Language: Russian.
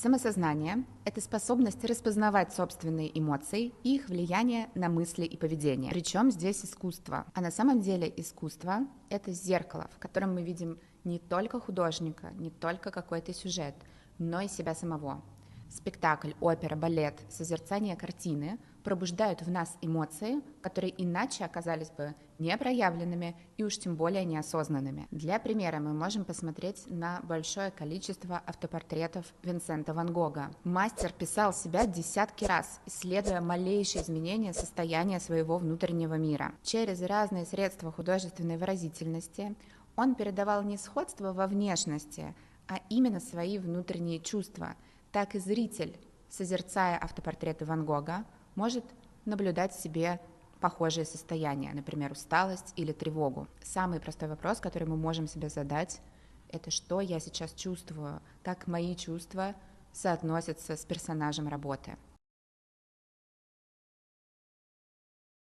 Самосознание– это способность распознавать собственные эмоции и их влияние на мысли и поведение. Причем здесь искусство. А на самом деле искусство– это зеркало, в котором мы видим не только художника, не только какой-то сюжет, но и себя самого. Спектакль, опера, балет, созерцание картины пробуждают в нас эмоции, которые иначе оказались бы непроявленными и уж тем более неосознанными. Для примера мы можем посмотреть на большое количество автопортретов Винсента ван Гога. Мастер писал себя десятки раз, исследуя малейшие изменения состояния своего внутреннего мира. Через разные средства художественной выразительности он передавал не сходство во внешности, а именно свои внутренние чувства. Так и зритель, созерцая автопортреты Ван Гога, может наблюдать в себе похожие состояния, например, усталость или тревогу. Самый простой вопрос, который мы можем себе задать, это что я сейчас чувствую, как мои чувства соотносятся с персонажем работы.